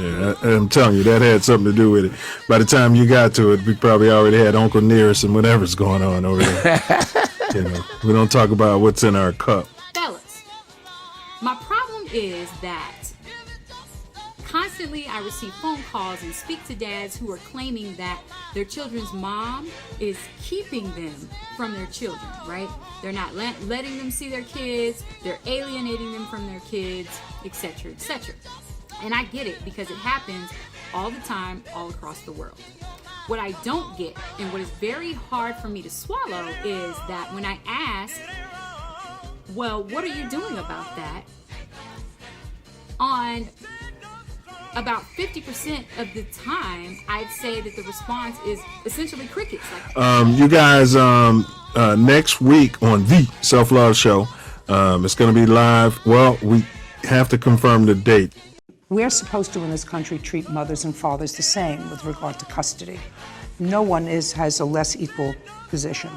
Yeah, I'm telling you, that had something to do with it. By the time you got to it, we probably already had Uncle Nearest and whatever's going on over there. We don't talk about what's in our cup. Fellas, my problem is that constantly I receive phone calls and speak to dads who are claiming that their children's mom is keeping them from their children, right? They're not letting them see their kids, they're alienating them from their kids, etc., etc. And I get it because it happens all the time, all across the world. What I don't get, and what is very hard for me to swallow, is that when I ask, well, what are you doing about that? On about 50% of the time, I'd say that the response is essentially crickets. You guys, next week on the Self Love Show, it's going to be live. Well, we have to confirm the date. We're supposed to, in this country, treat mothers and fathers the same with regard to custody. No one has a less equal position.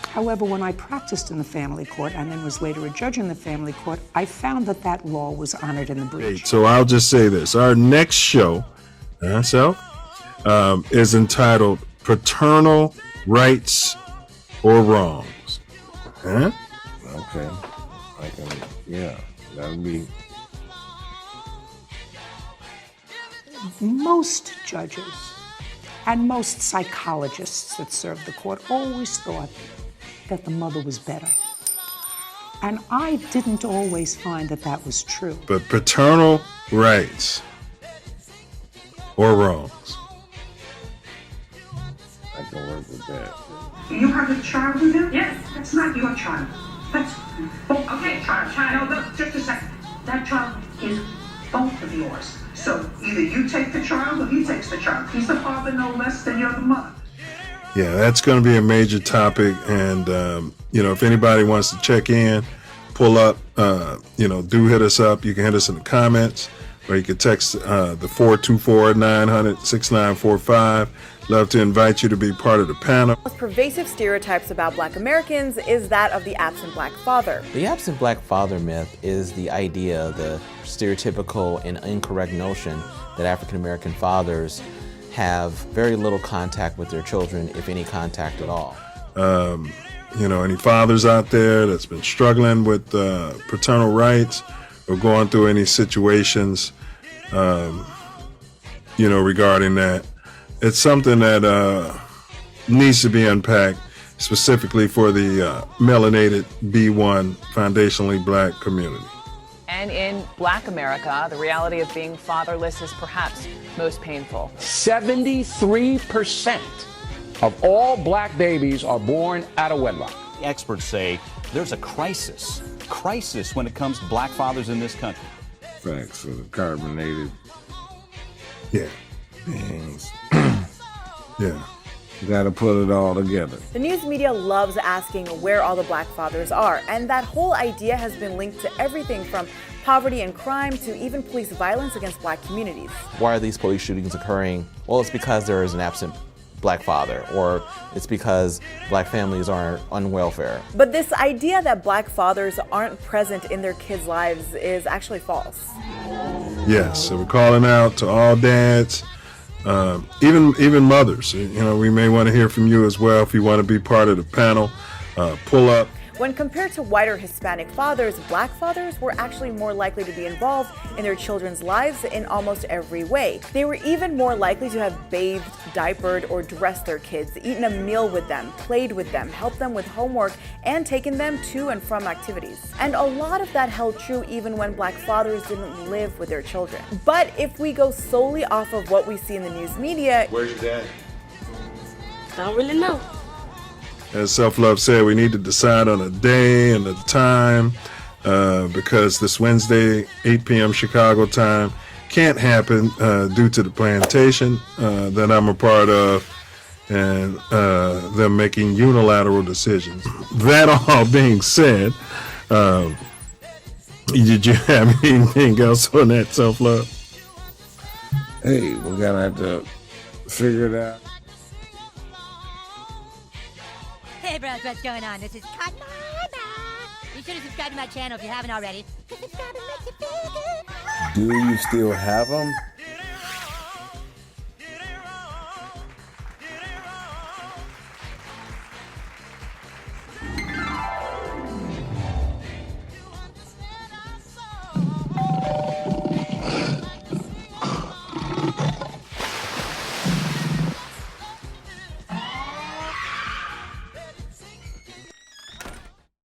However, when I practiced in the family court and then was later a judge in the family court, I found that that law was honored in the breach. So I'll just say this. Our next show, is entitled Paternal Rights or Wrongs. Huh? Okay. That would be... Most judges and most psychologists that served the court always thought that the mother was better. And I didn't always find that that was true. But paternal rights or wrongs. I can work with that. Do you have a child with him? Yes. That's not your child. That's both okay, child. No, look, just a second. That child is both of yours. So either you take the child or he takes the child. He's the father no less than you're the mother. Yeah, that's going to be a major topic. And, if anybody wants to check in, pull up, do hit us up. You can hit us in the comments, or you can text the 424-900-6945. Love to invite you to be part of the panel. The most pervasive stereotypes about Black Americans is that of the absent Black father. The absent Black father myth is the idea, the stereotypical and incorrect notion that African American fathers have very little contact with their children, if any contact at all. Any fathers out there that's been struggling with paternal rights or going through any situations, regarding that. It's something that needs to be unpacked specifically for the melanated B1 foundationally Black community. And in Black America, the reality of being fatherless is perhaps most painful. 73% of all Black babies are born out of wedlock. Experts say there's a crisis when it comes to Black fathers in this country. Facts for the carbonated beings. Yeah. You got to put it all together. The news media loves asking where all the Black fathers are, and that whole idea has been linked to everything from poverty and crime to even police violence against Black communities. Why are these police shootings occurring? Well, it's because there is an absent Black father, or it's because Black families are on welfare. But this idea that Black fathers aren't present in their kids' lives is actually false. Yes, so we're calling out to all dads, even mothers. We may want to hear from you as well if you want to be part of the panel. Pull up. When compared to white or Hispanic fathers, Black fathers were actually more likely to be involved in their children's lives in almost every way. They were even more likely to have bathed, diapered, or dressed their kids, eaten a meal with them, played with them, helped them with homework, and taken them to and from activities. And a lot of that held true even when Black fathers didn't live with their children. But if we go solely off of what we see in the news media... Where's your dad? Don't really know. As Self Love said, we need to decide on a day and a time because this Wednesday, 8 p.m. Chicago time, can't happen due to the plantation that I'm a part of and them making unilateral decisions. That all being said, did you have anything else on that, Self Love? Hey, we're going to have to figure it out. Hey bros, what's going on? This is Cotton. Be sure to subscribe to my channel if you haven't already. 'Cause subscribing makes you feel good. Do you still have them?